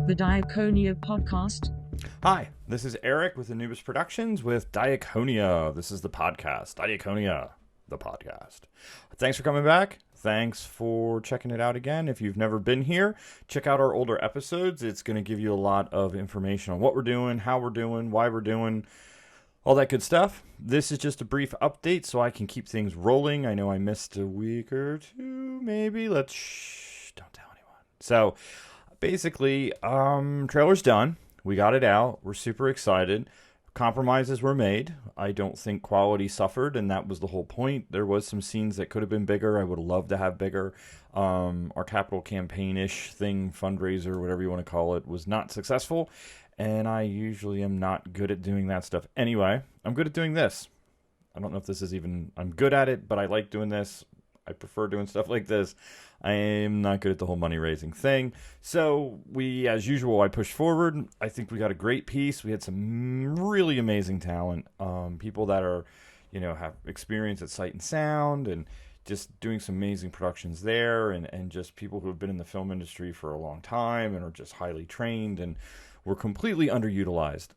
The Diakonia podcast. Hi, this is Eric with Anubis Productions with Diakonia. This is the podcast, Diakonia, the podcast. Thanks for coming back. Thanks for checking it out again. If you've never been here, check out our older episodes. It's going to give you a lot of information on what we're doing, how we're doing, why we're doing, all that good stuff. This is just a brief update so I can keep things rolling. I know I missed a week or two, maybe. Don't tell anyone. So basically, trailer's done. We got it out. We're super excited. Compromises were made. I don't think quality suffered, and that was the whole point. There was some scenes that could have been bigger. I would love to have bigger. Our capital campaign-ish thing, fundraiser, whatever you want to call it, was not successful, and I usually am not good at doing that stuff. Anyway, I'm good at doing this. I don't know if this is even... I'm good at it, but I like doing this. I prefer doing stuff like this. I am not good at the whole money-raising thing. So we, as usual, I pushed forward. I think we got a great piece. We had some really amazing talent. People that are, have experience at Sight and Sound and just doing some amazing productions there, and just people who have been in the film industry for a long time and are just highly trained and were completely underutilized.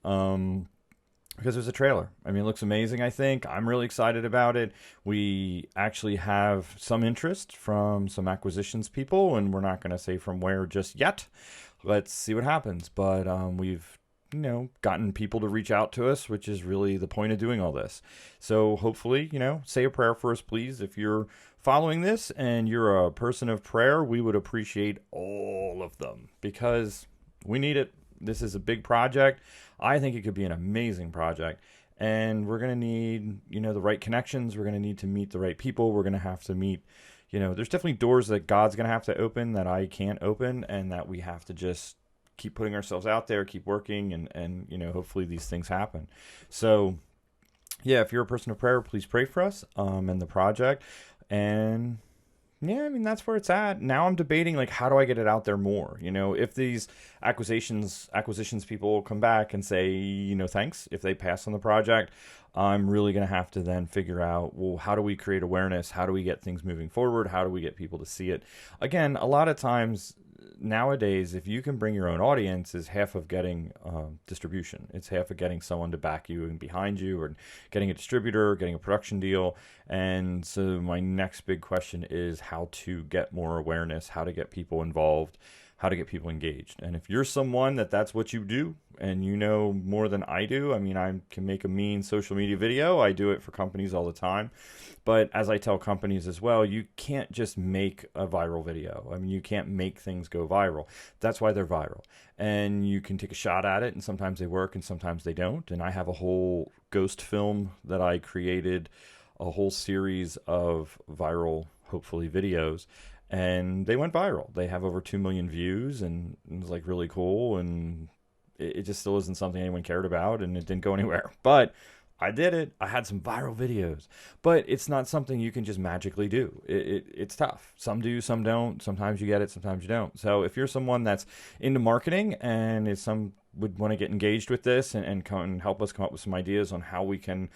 Because there's a trailer. I mean, it looks amazing, I think. I'm really excited about it. We actually have some interest from some acquisitions people, and we're not going to say from where just yet. Let's see what happens. But we've, gotten people to reach out to us, which is really the point of doing all this. So hopefully, say a prayer for us, please. If you're following this and you're a person of prayer, we would appreciate all of them because we need it. This is a big project. I think it could be an amazing project. And we're going to need, the right connections. We're going to need to meet the right people. We're going to have to meet, there's definitely doors that God's going to have to open that I can't open, and that we have to just keep putting ourselves out there, keep working, and hopefully these things happen. So, yeah, if you're a person of prayer, please pray for us and the project. And... yeah, I mean, that's where it's at. Now I'm debating, how do I get it out there more? If these acquisitions people come back and say, thanks, if they pass on the project, I'm really going to have to then figure out, well, how do we create awareness? How do we get things moving forward? How do we get people to see it? Again, a lot of times nowadays, if you can bring your own audience, is half of getting distribution. It's half of getting someone to back you and behind you, or getting a distributor, getting a production deal. And so my next big question is how to get more awareness, how to get people involved, how to get people engaged. And if you're someone that's what you do, and you know more than I do, I mean, I can make a mean social media video. I do it for companies all the time. But as I tell companies as well, you can't just make a viral video. I mean, you can't make things go viral. That's why they're viral. And you can take a shot at it, and sometimes they work and sometimes they don't. And I have a whole ghost film that I created, a whole series of viral, hopefully, videos. And they went viral. They have over 2 million views, and it was really cool. And it just still isn't something anyone cared about, and it didn't go anywhere. But I did it. I had some viral videos. But it's not something you can just magically do. It's tough. Some do, some don't. Sometimes you get it, sometimes you don't. So if you're someone that's into marketing and would want to get engaged with this and come and help us come up with some ideas on how we can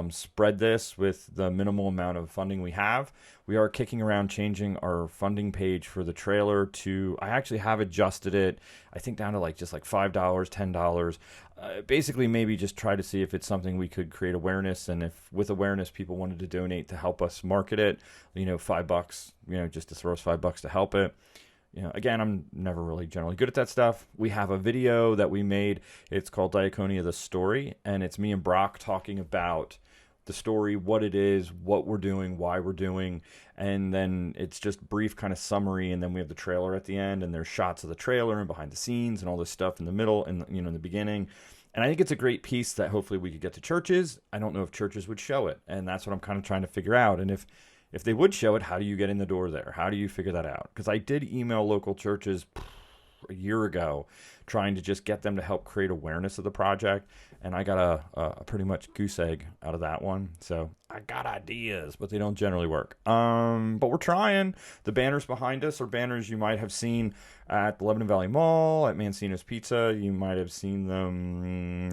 spread this with the minimal amount of funding we have. We are kicking around changing our funding page for the trailer to, I actually have adjusted it, I think down to just $5, $10. Basically maybe just try to see if it's something we could create awareness, and if with awareness people wanted to donate to help us market it, $5, just to throw us $5 to help it. Again, I'm never really generally good at that stuff. We have a video that we made. It's called Diakonia, the Story, and it's me and Brock talking about the story, what it is, what we're doing, why we're doing, and then it's just brief kind of summary, and then we have the trailer at the end, and there's shots of the trailer and behind the scenes and all this stuff in the middle and in the beginning. And I think it's a great piece that hopefully we could get to churches. I don't know if churches would show it, and that's what I'm kind of trying to figure out. And if they would show it, how do you get in the door there? How do you figure that out? Because I did email local churches a year ago trying to just get them to help create awareness of the project, and I got a pretty much goose egg out of that one. So I got ideas, but they don't generally work. But we're trying. The banners behind us are banners you might have seen at the Lebanon Valley Mall, at Mancino's Pizza. You might have seen them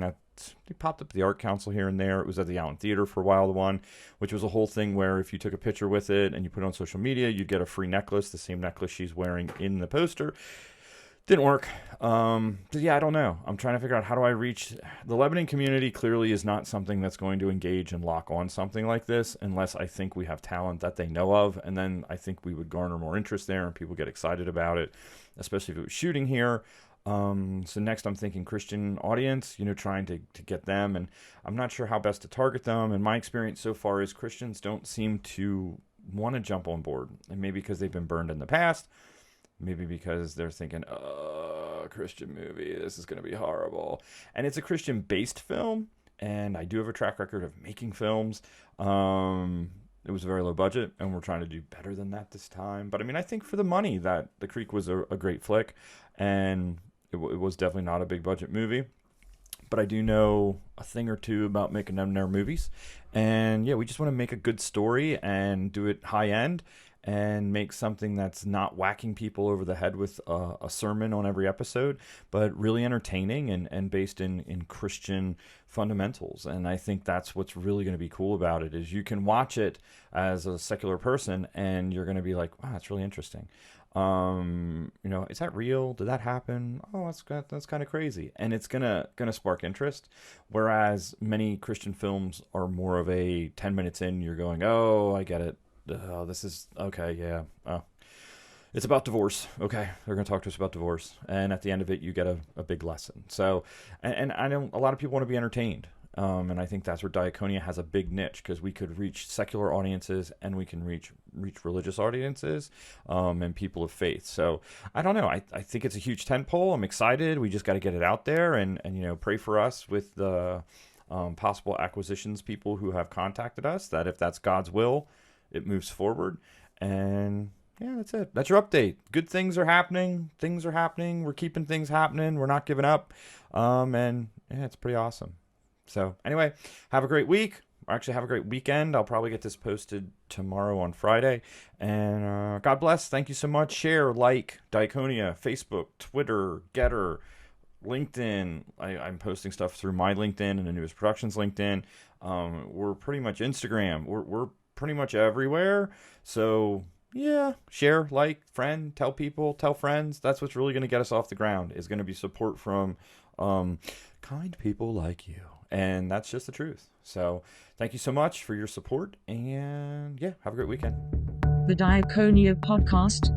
they popped up at the Art Council here and there. It was at the Allen Theater for a while, the one, which was a whole thing where if you took a picture with it and you put it on social media, you'd get a free necklace, the same necklace she's wearing in the poster. Didn't work. Yeah, I don't know. I'm trying to figure out how do I reach the Lebanon community. Clearly is not something that's going to engage and lock on something like this unless I think we have talent that they know of. And then I think we would garner more interest there and people get excited about it, especially if it was shooting here. So next I'm thinking Christian audience, trying to get them. And I'm not sure how best to target them. And my experience so far is Christians don't seem to want to jump on board. And maybe because they've been burned in the past. Maybe because they're thinking, Christian movie, this is going to be horrible. And it's a Christian-based film, and I do have a track record of making films. It was a very low budget, and we're trying to do better than that this time. But, I think for the money, that The Creek was a great flick, and it was definitely not a big budget movie. But I do know a thing or two about making them their movies. And, yeah, we just want to make a good story and do it high-end. And make something that's not whacking people over the head with a sermon on every episode, but really entertaining and based in Christian fundamentals. And I think that's what's really going to be cool about it is you can watch it as a secular person and you're going to be like, wow, that's really interesting. Is that real? Did that happen? Oh, that's kind of crazy. And it's gonna spark interest. Whereas many Christian films are more of a 10 minutes in, you're going, oh, I get it. Oh, this is okay. Yeah. Oh, it's about divorce. Okay. They're going to talk to us about divorce. And at the end of it, you get a big lesson. So, and I know a lot of people want to be entertained. And I think that's where Diakonia has a big niche because we could reach secular audiences and we can reach religious audiences, and people of faith. So I don't know. I think it's a huge tentpole. I'm excited. We just got to get it out there and pray for us with the, possible acquisitions people who have contacted us that if that's God's will, it moves forward. And yeah, that's it. That's your update. Good things are happening. Things are happening. We're keeping things happening. We're not giving up. And yeah, it's pretty awesome. So anyway, have a great week. Actually, have a great weekend. I'll probably get this posted tomorrow on Friday. And God bless. Thank you so much. Share, like, Diakonia, Facebook, Twitter, Getter, LinkedIn. I'm posting stuff through my LinkedIn and the Newest Productions LinkedIn. We're pretty much Instagram. We're pretty much everywhere. So yeah, share, like, friend, tell people, tell friends. That's what's really going to get us off the ground is going to be support from kind people like you. And that's just the truth. So thank you so much for your support. And yeah, have a great weekend. The Diakonia Podcast.